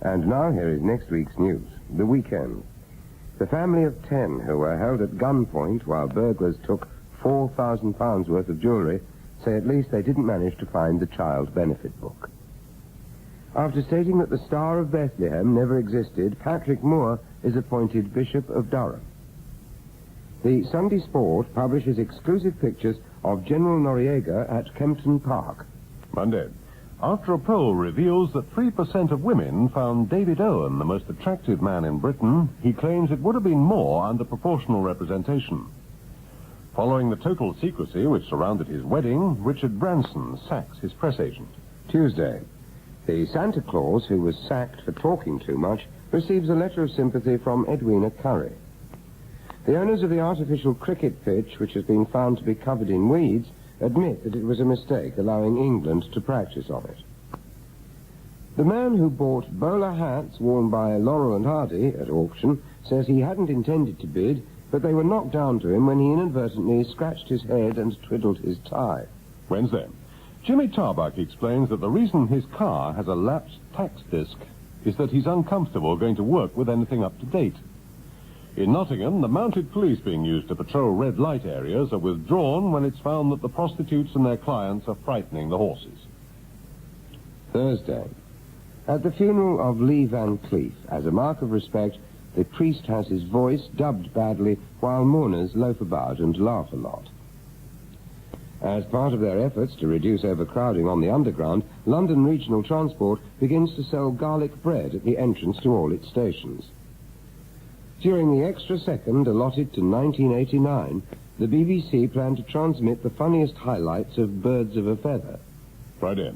And now here is next week's news. The weekend. The family of 10 who were held at gunpoint while burglars took £4,000 worth of jewellery say at least they didn't manage to find the child benefit book. After stating that the Star of Bethlehem never existed, Patrick Moore is appointed Bishop of Durham. The Sunday Sport publishes exclusive pictures of General Noriega at Kempton Park. Monday. After a poll reveals that 3% of women found David Owen the most attractive man in Britain, he claims it would have been more under proportional representation. Following the total secrecy which surrounded his wedding, Richard Branson sacks his press agent. Tuesday. The Santa Claus, who was sacked for talking too much, receives a letter of sympathy from Edwina Curry. The owners of the artificial cricket pitch, which has been found to be covered in weeds, admit that it was a mistake allowing England to practice on it. The man who bought bowler hats worn by Laurel and Hardy at auction says he hadn't intended to bid, but they were knocked down to him when he inadvertently scratched his head and twiddled his tie. Wednesday. Jimmy Tarbuck explains that the reason his car has a lapsed tax disc is that he's uncomfortable going to work with anything up to date. In Nottingham, the mounted police being used to patrol red light areas are withdrawn when it's found that the prostitutes and their clients are frightening the horses. Thursday. At the funeral of Lee Van Cleef, as a mark of respect, the priest has his voice dubbed badly while mourners loaf about and laugh a lot. As part of their efforts to reduce overcrowding on the Underground, London Regional Transport begins to sell garlic bread at the entrance to all its stations. During the extra second allotted to 1989, the BBC planned to transmit the funniest highlights of Birds of a Feather. Friday.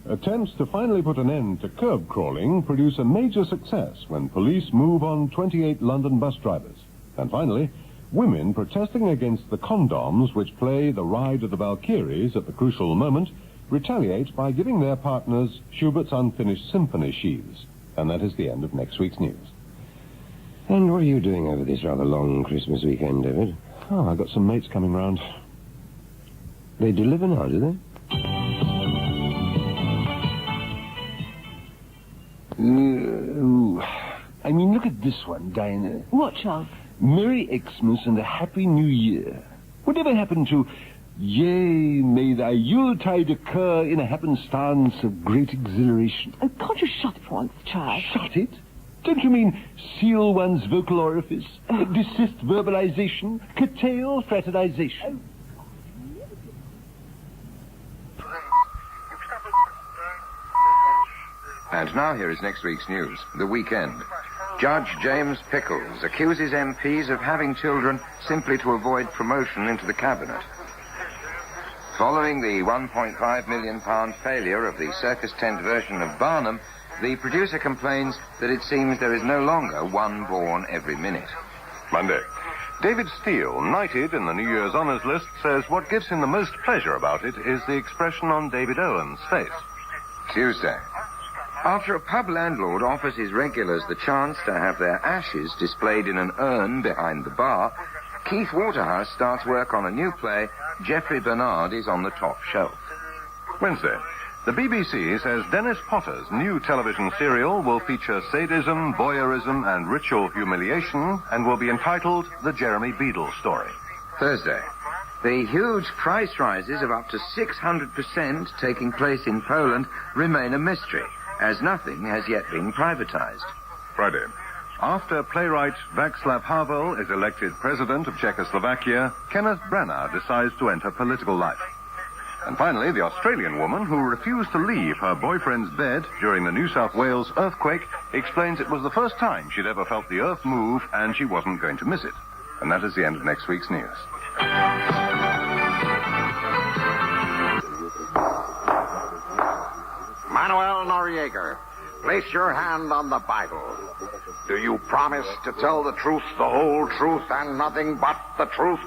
Attempts to finally put an end to curb crawling produce a major success when police move on 28 London bus drivers. And finally, women protesting against the condoms which play the Ride of the Valkyries at the crucial moment retaliate by giving their partners Schubert's Unfinished Symphony sheaves. And that is the end of next week's news. And what are you doing over this rather long Christmas weekend, David? Oh, I've got some mates coming round. They deliver now, do they? I mean, look at this one, Dinah. What, Charles? Merry Xmas and a Happy New Year. Whatever happened to, yea, may thy Yuletide occur in a happenstance of great exhilaration? Oh, can't you shut it for once, Charles? Shut it? Don't you mean seal one's vocal orifice, desist verbalization, curtail fraternization? And now here is next week's news. The weekend. Judge James Pickles accuses MPs of having children simply to avoid promotion into the cabinet. Following the £1.5 million failure of the circus tent version of Barnum, the producer complains that it seems there is no longer one born every minute. Monday. David Steele, knighted in the New Year's Honours List, says what gives him the most pleasure about it is the expression on David Owen's face. Tuesday. After a pub landlord offers his regulars the chance to have their ashes displayed in an urn behind the bar, Keith Waterhouse starts work on a new play, Geoffrey Bernard is on the top shelf. Wednesday. The BBC says Dennis Potter's new television serial will feature sadism, voyeurism, and ritual humiliation, and will be entitled The Jeremy Beadle Story. Thursday. The huge price rises of up to 600% taking place in Poland remain a mystery, as nothing has yet been privatized. Friday. After playwright Václav Havel is elected president of Czechoslovakia, Kenneth Branagh decides to enter political life. And finally, the Australian woman who refused to leave her boyfriend's bed during the New South Wales earthquake explains it was the first time she'd ever felt the earth move and she wasn't going to miss it. And that is the end of next week's news. Manuel Noriega, place your hand on the Bible. Do you promise to tell the truth, the whole truth, and nothing but the truth?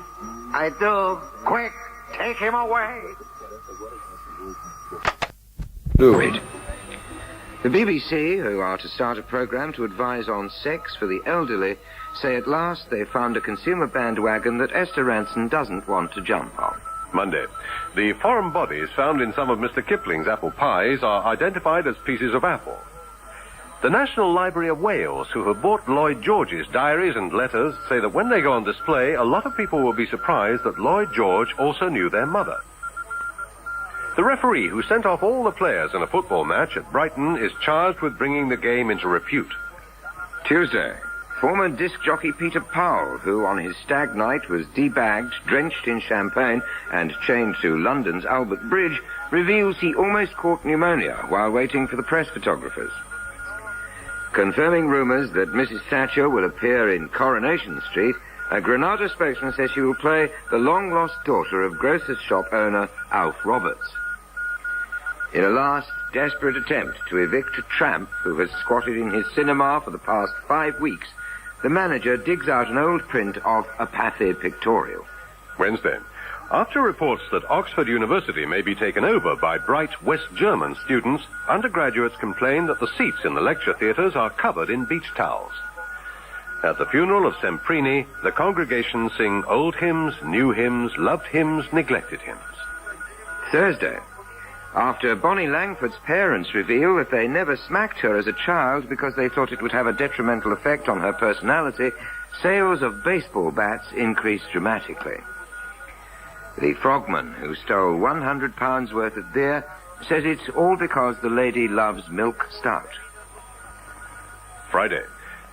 I do. Quick, take him away. Fluid. The BBC, who are to start a program to advise on sex for the elderly, say at last they found a consumer bandwagon that Esther Ranson doesn't want to jump on. Monday. The foreign bodies found in some of Mr. Kipling's apple pies are identified as pieces of apple. The National Library of Wales, who have bought Lloyd George's diaries and letters, say that when they go on display, a lot of people will be surprised that Lloyd George also knew their mother. The referee who sent off all the players in a football match at Brighton is charged with bringing the game into repute. Tuesday, former disc jockey Peter Powell, who on his stag night was debagged, drenched in champagne, and chained to London's Albert Bridge, reveals he almost caught pneumonia while waiting for the press photographers. Confirming rumours that Mrs. Thatcher will appear in Coronation Street, a Granada spokesman says she will play the long-lost daughter of grocer's shop owner Alf Roberts. In a last desperate attempt to evict a tramp who has squatted in his cinema for the past 5 weeks, the manager digs out an old print of a Pathé pictorial. Wednesday, after reports that Oxford University may be taken over by bright West German students, undergraduates complain that the seats in the lecture theatres are covered in beach towels. At the funeral of Semprini, the congregation sing old hymns, new hymns, loved hymns, neglected hymns. Thursday, after Bonnie Langford's parents reveal that they never smacked her as a child because they thought it would have a detrimental effect on her personality, sales of baseball bats increased dramatically. The frogman who stole £100 worth of beer says it's all because the lady loves milk stout. Friday,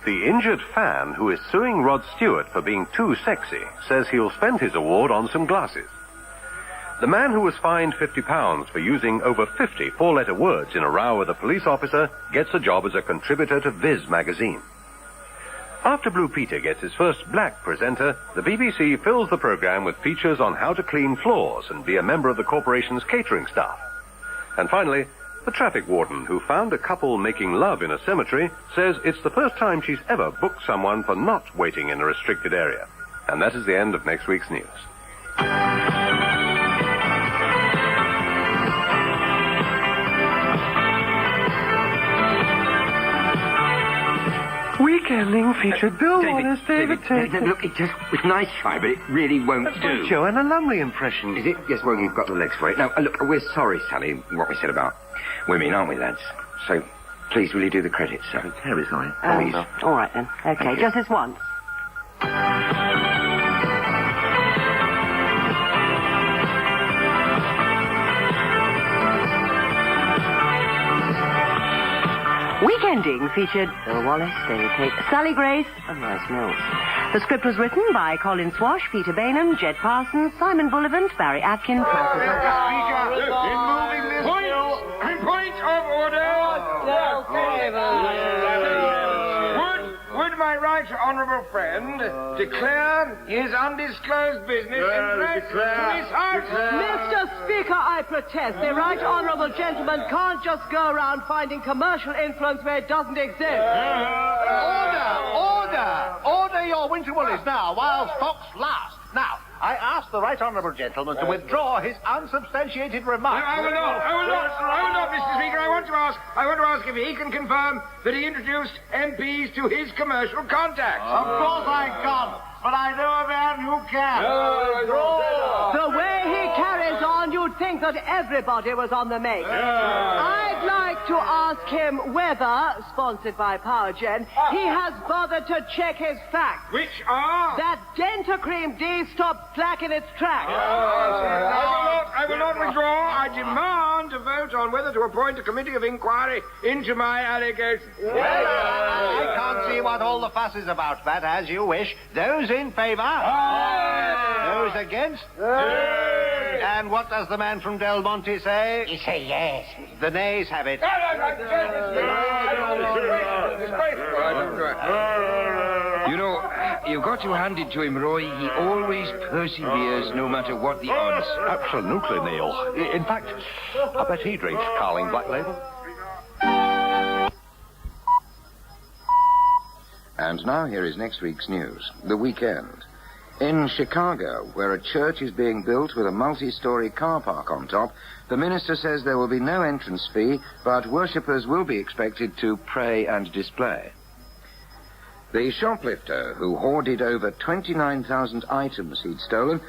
the injured fan who is suing Rod Stewart for being too sexy says he'll spend his award on some glasses. The man who was fined £50 for using over 50 four-letter words in a row with a police officer gets a job as a contributor to Viz magazine. After Blue Peter gets his first black presenter, the BBC fills the programme with features on how to clean floors and be a member of the corporation's catering staff. And finally, the traffic warden who found a couple making love in a cemetery says it's the first time she's ever booked someone for not waiting in a restricted area. And that is the end of next week's news. Weekending featured Bill Wallace, David Tate. Look, it just was nice try, but it really won't do. Joe, and a Lumley impression. Is it? Yes, well, you've got the legs for it. Now, look, we're sorry, Sally, what we said about women, aren't we, lads? So, please, will you do the credits, sir? Very sorry. Please. All right, then. Okay, just this once. Weekending featured Bill Wallace, David Tate, Sally Grace, and Rice Mills. The script was written by Colin Swash, Peter Bainham, Jed Parsons, Simon Bullivant, Barry Atkins, Point of order! Would my right honourable friend declare his undisclosed business interest to this House? Mr. Speaker, I protest. The right honourable gentleman can't just go around finding commercial influence where it doesn't exist. Order your winter woolies now, while stocks last. Now, I ask the right honourable gentleman to withdraw his unsubstantiated remarks. I will not, Mr. Speaker. I want to ask if he can confirm that he introduced MPs to his commercial contacts. Of course I can't, but I know a man who can. The way he carries on, you'd think that everybody was on the make. I'd like to ask him whether, sponsored by PowerGen, he has bothered to check his facts. Which are? That Dentacream D stopped plaque in its tracks. I will not withdraw. I demand a vote on whether to appoint a committee of inquiry into my allegations. I can't see what all the fuss is about, but as you wish. Those in favour? Those against? And what does the man from Del Monte say? You say yes. The nays have it. You know, you've got to hand it to him, Roy. He always perseveres no matter what the odds. Absolutely, Neil. In fact, I bet he drinks Carling Black Label. And now here is next week's news. The weekend. In Chicago, where a church is being built with a multi-story car park on top, the minister says there will be no entrance fee, but worshippers will be expected to pray and display. The shoplifter, who hoarded over 29,000 items he'd stolen,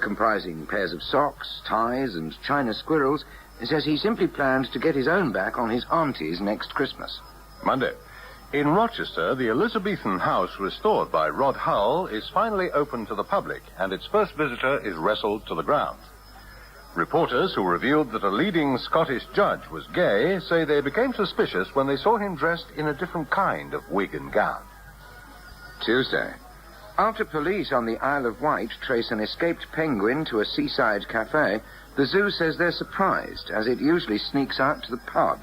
comprising pairs of socks, ties, and china squirrels, says he simply planned to get his own back on his auntie's next Christmas. Monday. In Rochester, the Elizabethan house restored by Rod Hull is finally open to the public, and its first visitor is wrestled to the ground. Reporters who revealed that a leading Scottish judge was gay say they became suspicious when they saw him dressed in a different kind of wig and gown. Tuesday. After police on the Isle of Wight trace an escaped penguin to a seaside cafe, the zoo says they're surprised, as it usually sneaks out to the pub.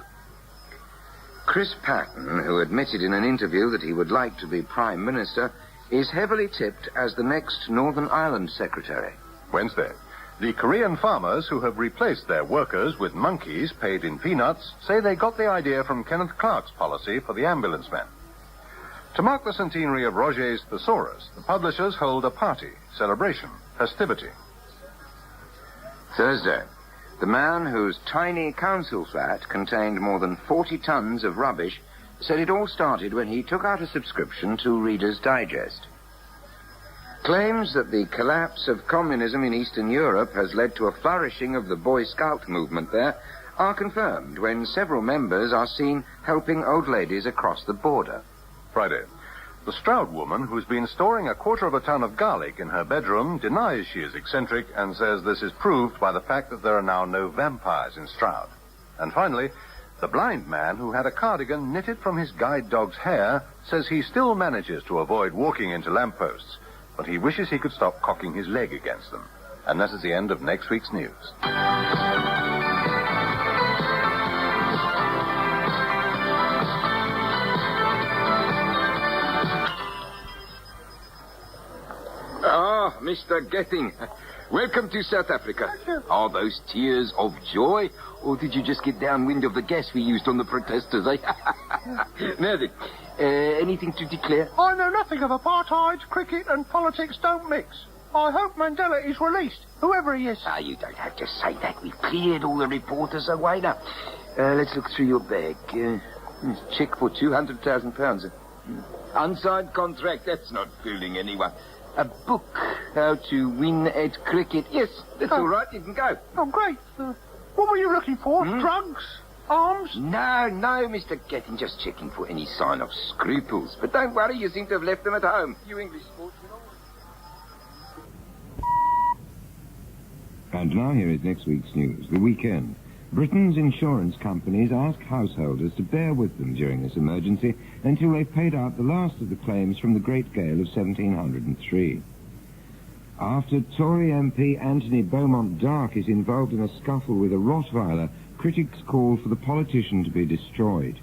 Chris Patten, who admitted in an interview that he would like to be Prime Minister, is heavily tipped as the next Northern Ireland Secretary. Wednesday. The Korean farmers who have replaced their workers with monkeys paid in peanuts say they got the idea from Kenneth Clark's policy for the ambulance men. To mark the centenary of Roget's Thesaurus, the publishers hold a party, celebration, festivity. Thursday. The man whose tiny council flat contained more than 40 tons of rubbish said it all started when he took out a subscription to Reader's Digest. Claims that the collapse of communism in Eastern Europe has led to a flourishing of the Boy Scout movement there are confirmed when several members are seen helping old ladies across the border. Friday. The Stroud woman, who's been storing 1/4 of a ton of garlic in her bedroom, denies she is eccentric and says this is proved by the fact that there are now no vampires in Stroud. And finally, the blind man who had a cardigan knitted from his guide dog's hair says he still manages to avoid walking into lampposts, but he wishes he could stop cocking his leg against them. And that is the end of next week's news. Ah, Mr. Gatting. Welcome to South Africa. Are those tears of joy, or did you just get downwind of the gas we used on the protesters, eh? Now then, anything to declare? I know nothing of apartheid, cricket and politics don't mix. I hope Mandela is released, whoever he is. Ah, you don't have to say that. We've cleared all the reporters away now. Let's look through your bag. Check for £200,000. Unsigned contract, that's not fooling anyone. A book, How to Win at Cricket. Yes, that's all right, you can go. Oh, great. What were you looking for? Drugs? Arms? No, Mr. Gatting, just checking for any sign of scruples. But don't worry, you seem to have left them at home. You English sportsmen. And now here is next week's news. The weekend. Britain's insurance companies ask householders to bear with them during this emergency until they've paid out the last of the claims from the Great Gale of 1703. After Tory MP Anthony Beaumont-Dark is involved in a scuffle with a Rottweiler, critics call for the politician to be destroyed.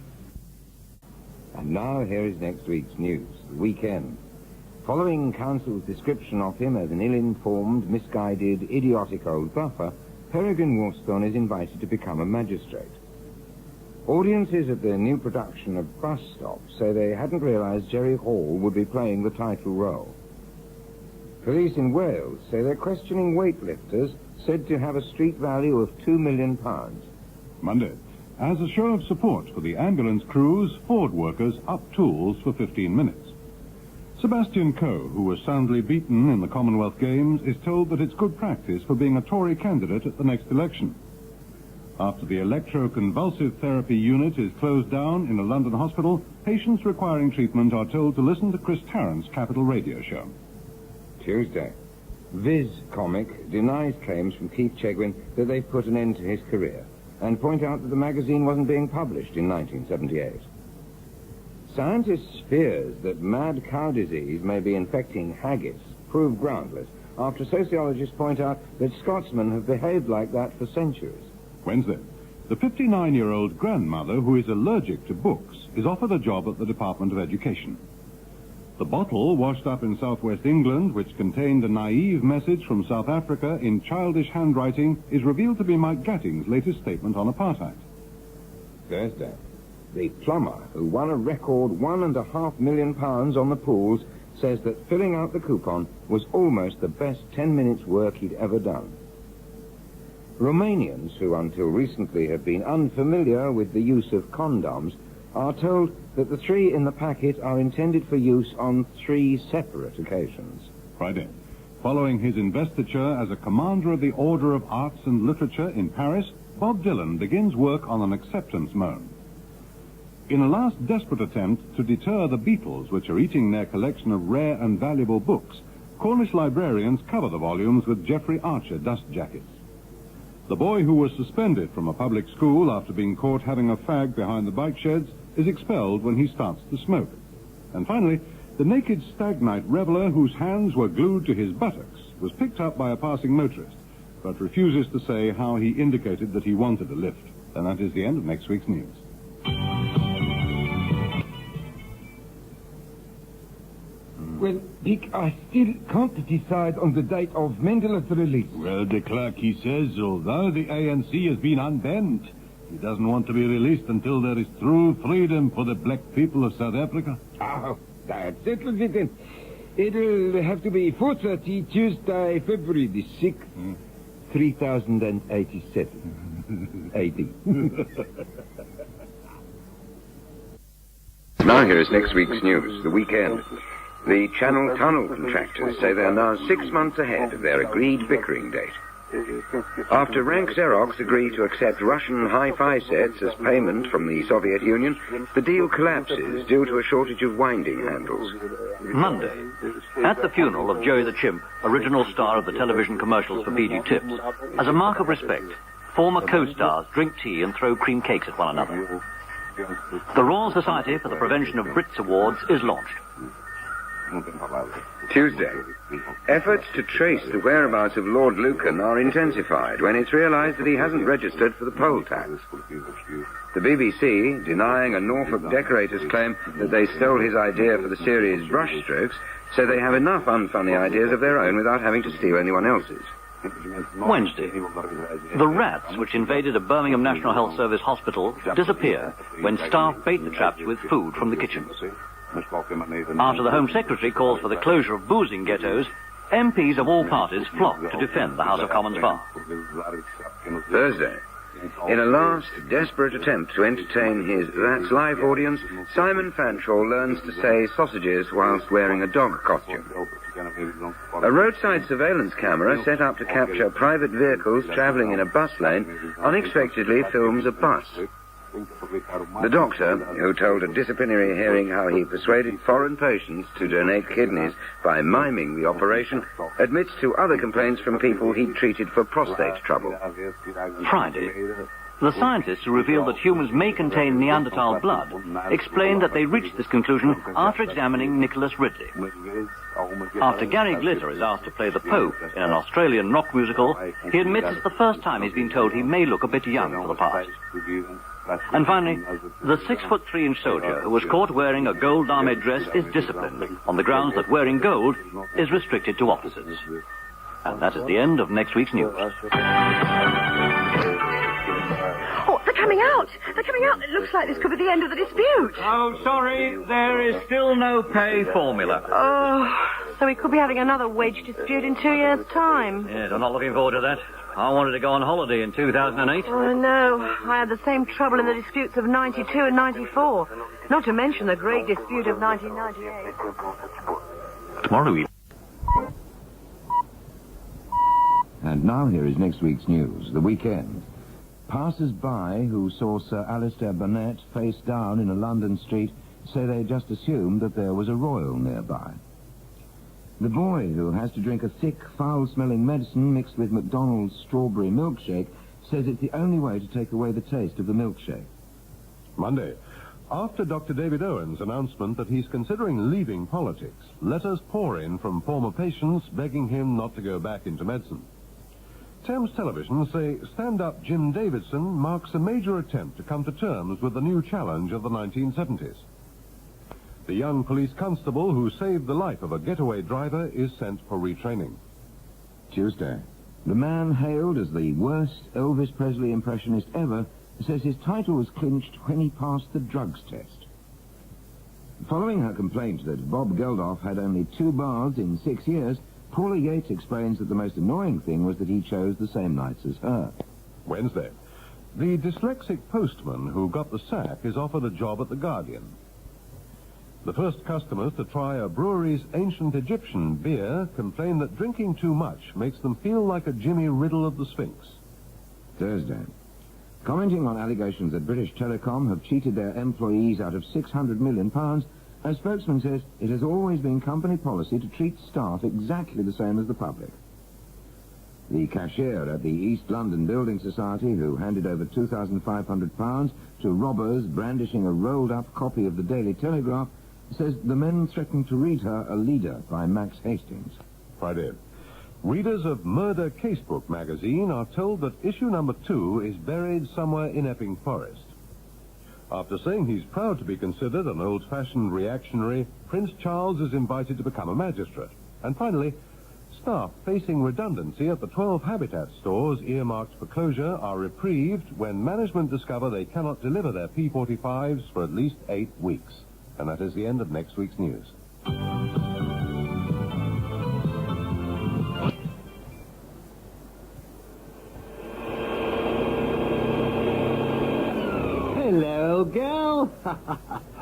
And now here is next week's news. The weekend. Following Council's description of him as an ill-informed, misguided, idiotic old buffer, Peregrine Wollstone is invited to become a magistrate. Audiences at the new production of Bus Stop say they hadn't realized Jerry Hall would be playing the title role. Police in Wales say they're questioning weightlifters said to have a street value of £2 million. Monday. As a show of support for the ambulance crews, Ford workers up tools for 15 minutes. Sebastian Coe, who was soundly beaten in the Commonwealth Games, is told that it's good practice for being a Tory candidate at the next election. After the electroconvulsive therapy unit is closed down in a London hospital, patients requiring treatment are told to listen to Chris Tarrant's Capital Radio show. Tuesday. Viz Comic denies claims from Keith Chegwin that they've put an end to his career and point out that the magazine wasn't being published in 1978. Scientists' fears that mad cow disease may be infecting haggis prove groundless after sociologists point out that Scotsmen have behaved like that for centuries. Wednesday. The 59-year-old grandmother who is allergic to books is offered a job at the Department of Education. The bottle washed up in southwest England, which contained a naive message from South Africa in childish handwriting, is revealed to be Mike Gatting's latest statement on apartheid. Thursday. The plumber, who won a record £1.5 million on the pools, says that filling out the coupon was almost the best 10 minutes work he'd ever done. Romanians, who until recently have been unfamiliar with the use of condoms, are told that the 3 in the packet are intended for use on 3 separate occasions. Friday. Following his investiture as a Commander of the Order of Arts and Literature in Paris, Bob Dylan begins work on an acceptance moan. In a last desperate attempt to deter the beetles which are eating their collection of rare and valuable books, Cornish librarians cover the volumes with Geoffrey Archer dust jackets. The boy who was suspended from a public school after being caught having a fag behind the bike sheds is expelled when he starts to smoke. And finally, the naked stag night reveller whose hands were glued to his buttocks was picked up by a passing motorist, but refuses to say how he indicated that he wanted a lift. And that is the end of next week's news. Well, Dick, I still can't decide on the date of Mandela's release. Well, de Klerk, he says, although the ANC has been unbent, he doesn't want to be released until there is true freedom for the black people of South Africa. Oh, that settles it then. It'll have to be 4:30, Tuesday, February the 6th, 3087 AD. Now here is next week's news, the weekend. The Channel Tunnel contractors say they are now 6 months ahead of their agreed bickering date. After rank Xerox agreed to accept Russian hi-fi sets as payment from the Soviet Union, the deal collapses due to a shortage of winding handles. Monday, at the funeral of Joey the Chimp, original star of the television commercials for PG Tips, as a mark of respect, former co-stars drink tea and throw cream cakes at one another. The Royal Society for the Prevention of Brits Awards is launched. Tuesday, efforts to trace the whereabouts of Lord Lucan are intensified when it's realised that he hasn't registered for the poll tax. The BBC, denying a Norfolk decorator's claim that they stole his idea for the series Brushstrokes, say they have enough unfunny ideas of their own without having to steal anyone else's. Wednesday, the rats which invaded a Birmingham National Health Service hospital disappear when staff bait the traps with food from the kitchen. After the Home Secretary calls for the closure of boozing ghettos, MPs of all parties flock to defend the House of Commons bar. Thursday, in a last desperate attempt to entertain his That's Life audience, Simon Fanshawe learns to say sausages whilst wearing a dog costume. A roadside surveillance camera set up to capture private vehicles travelling in a bus lane unexpectedly films a bus. The doctor, who told a disciplinary hearing how he persuaded foreign patients to donate kidneys by miming the operation, admits to other complaints from people he'd treated for prostate trouble. Friday, the scientists who revealed that humans may contain Neanderthal blood explained that they reached this conclusion after examining Nicholas Ridley. After Gary Glitter is asked to play the Pope in an Australian rock musical, he admits it's the first time he's been told he may look a bit young for the part. And finally, the 6'3" soldier who was caught wearing a gold armoured dress is disciplined on the grounds that wearing gold is restricted to officers. And that is the end of next week's news. Oh, they're coming out! They're coming out! It looks like this could be the end of the dispute. Oh, sorry, there is still no pay formula. Oh, so we could be having another wage dispute in 2 years' time. Yes, I'm not looking forward to that. I wanted to go on holiday in 2008. Oh, no. I had the same trouble in the disputes of 92 and 94. Not to mention the great dispute of 1998. Tomorrow we... And now here is next week's news, the weekend. Passers-by who saw Sir Alistair Burnet face down in a London street say they just assumed that there was a royal nearby. The boy who has to drink a thick, foul-smelling medicine mixed with McDonald's strawberry milkshake says it's the only way to take away the taste of the milkshake. Monday, after Dr. David Owen's announcement that he's considering leaving politics, letters pour in from former patients begging him not to go back into medicine. Thames Television say stand-up Jim Davidson marks a major attempt to come to terms with the new challenge of the 1970s. The young police constable who saved the life of a getaway driver is sent for retraining. Tuesday, the man hailed as the worst Elvis Presley impressionist ever says his title was clinched when he passed the drugs test. Following her complaint that Bob Geldof had only 2 bars in 6 years, Paula Yates explains that the most annoying thing was that he chose the same nights as her. Wednesday, the dyslexic postman who got the sack is offered a job at The Guardian. The first customers to try a brewery's ancient Egyptian beer complain that drinking too much makes them feel like a Jimmy Riddle of the Sphinx. Thursday, Commenting on allegations that British Telecom have cheated their employees out of £600 million, a spokesman says it has always been company policy to treat staff exactly the same as the public. The cashier at the East London Building Society, who handed over £2,500 to robbers brandishing a rolled-up copy of the Daily Telegraph, says the men threatened to read her A Leader by Max Hastings. Friday. Readers of Murder Casebook magazine are told that issue number 2 is buried somewhere in Epping Forest. After saying he's proud to be considered an old-fashioned reactionary, Prince Charles is invited to become a magistrate. And finally, staff facing redundancy at the 12 Habitat stores earmarked for closure are reprieved when management discover they cannot deliver their P45s for at least 8 weeks. And that is the end of next week's news. Hello, girl.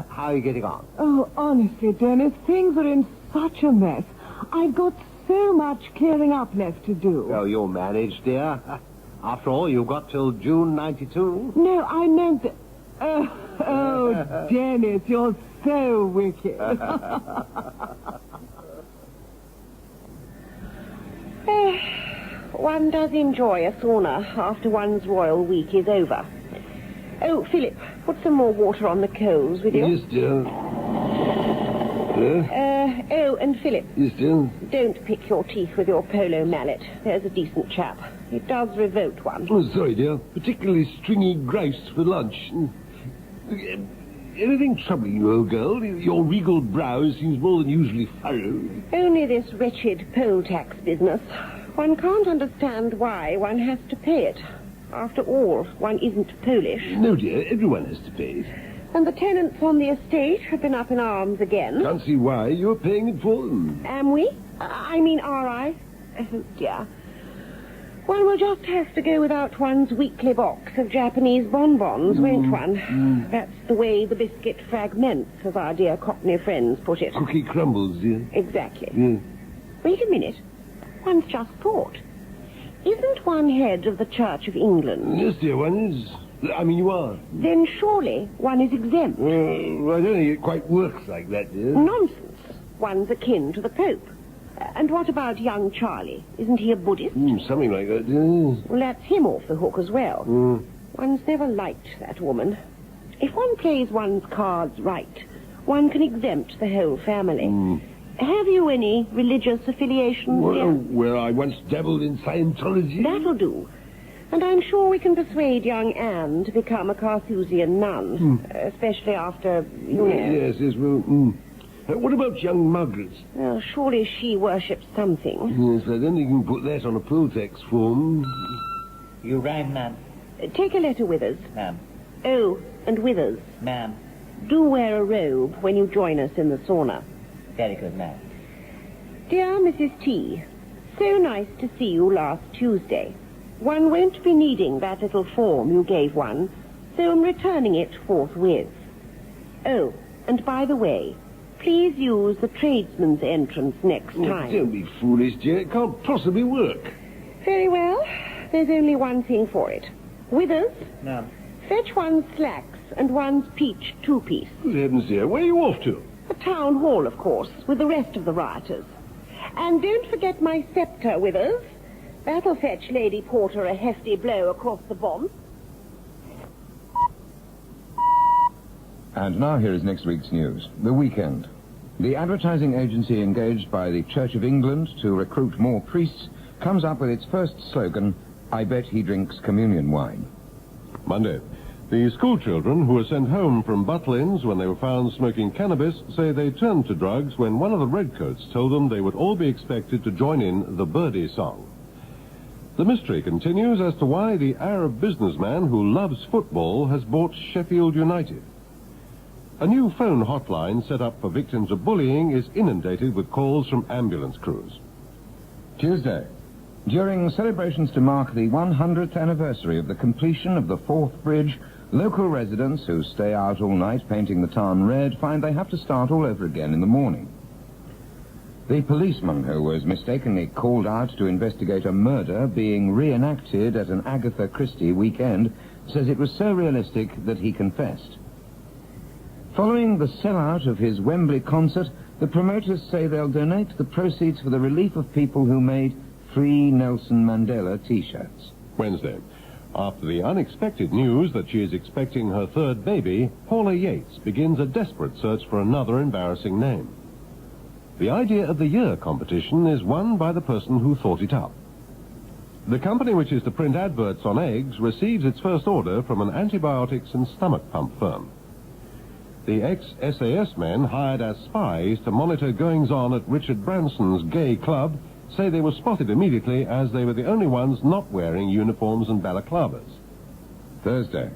How are you getting on? Oh, honestly, Dennis, things are in such a mess. I've got so much clearing up left to do. Oh, you'll manage, dear. After all, you've got till June 92. No, I meant that... Oh, Dennis, you're so wicked. One does enjoy a sauna after one's royal week is over. Oh, Philip, put some more water on the coals, will you? Yes, dear. Oh, and Philip. Yes, dear. Don't pick your teeth with your polo mallet. There's a decent chap. It does revolt one. Oh, sorry, dear. Particularly stringy grouse for lunch. Anything troubling you, old girl? Your regal brow seems more than usually furrowed. Only this wretched poll tax business. One can't understand why one has to pay it. After all, one isn't Polish. No, dear, everyone has to pay it. And the tenants on the estate have been up in arms again. Can't see why you're paying it for them. Am we? I mean, are I? Oh, dear. One will just have to go without one's weekly box of Japanese bonbons, won't one? That's the way the biscuit fragments, as our dear Cockney friends put it. Cookie crumbles, dear. Exactly. Yeah. Wait a minute. One's just thought. Isn't one head of the Church of England? Yes, dear, one is. I mean, you are. Then surely one is exempt. Well, I don't think it quite works like that, dear. Nonsense. One's akin to the Pope. And what about young Charlie? Isn't he a Buddhist? Something like that, dear. Well, that's him off the hook as well. One's never liked that woman. If one plays one's cards right, one can exempt the whole family. Have you any religious affiliations, dear? Well, I once dabbled in Scientology. That'll do. And I'm sure we can persuade young Anne to become a Carthusian nun, especially after, you know... Yes, well, what about young Margaret? Well, surely she worships something. Yes, I don't think you can put that on a poll tax form. You rang, ma'am. Take a letter, Withers. Ma'am. Oh, and Withers. Ma'am. Do wear a robe when you join us in the sauna. Very good, ma'am. Dear Mrs. T, so nice to see you last Tuesday. One won't be needing that little form you gave one, so I'm returning it forthwith. Oh, and by the way, please use the tradesman's entrance next time. Don't be foolish, dear. It can't possibly work. Very well. There's only one thing for it. Withers? Ma'am. Fetch one's slacks and one's peach two-piece. Good heavens, dear. Where are you off to? The town hall, of course, with the rest of the rioters. And don't forget my scepter, Withers. That'll fetch Lady Porter a hefty blow across the bomb. And now here is next week's news. The weekend. The advertising agency engaged by the Church of England to recruit more priests comes up with its first slogan, I bet he drinks communion wine. Monday. The schoolchildren who were sent home from Butlins when they were found smoking cannabis say they turned to drugs when one of the redcoats told them they would all be expected to join in the birdie song. The mystery continues as to why the Arab businessman who loves football has bought Sheffield United. A new phone hotline set up for victims of bullying is inundated with calls from ambulance crews. Tuesday. During celebrations to mark the 100th anniversary of the completion of the Forth Bridge, local residents who stay out all night painting the town red find they have to start all over again in the morning. The policeman who was mistakenly called out to investigate a murder being reenacted at an Agatha Christie weekend says it was so realistic that he confessed. Following the sellout of his Wembley concert, the promoters say they'll donate the proceeds for the relief of people who made Free Nelson Mandela T-shirts. Wednesday. After the unexpected news that she is expecting her third baby, Paula Yates begins a desperate search for another embarrassing name. The Idea of the Year competition is won by the person who thought it up. The company which is to print adverts on eggs receives its first order from an antibiotics and stomach pump firm. The ex-SAS men hired as spies to monitor goings-on at Richard Branson's gay club say they were spotted immediately as they were the only ones not wearing uniforms and balaclavas. Thursday.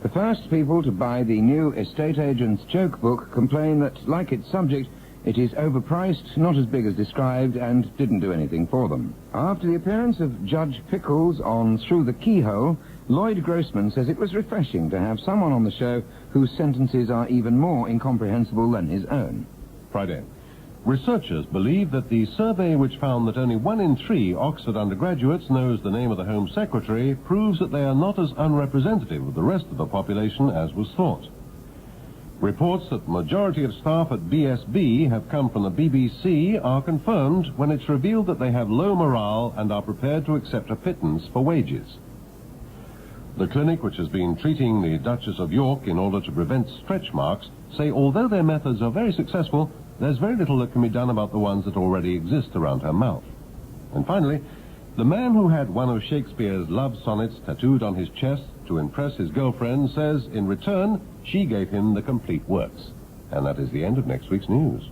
The first people to buy the new estate agent's joke book complain that, like its subject, it is overpriced, not as big as described, and didn't do anything for them. After the appearance of Judge Pickles on Through the Keyhole, Lloyd Grossman says it was refreshing to have someone on the show whose sentences are even more incomprehensible than his own. Friday. Researchers believe that the survey which found that only 1 in 3 Oxford undergraduates knows the name of the Home Secretary proves that they are not as unrepresentative of the rest of the population as was thought. Reports that the majority of staff at BSB have come from the BBC are confirmed when it's revealed that they have low morale and are prepared to accept a pittance for wages. The clinic which has been treating the Duchess of York in order to prevent stretch marks say although their methods are very successful, there's very little that can be done about the ones that already exist around her mouth. And finally, the man who had one of Shakespeare's love sonnets tattooed on his chest to impress his girlfriend says, in return, she gave him the complete works. And that is the end of next week's news.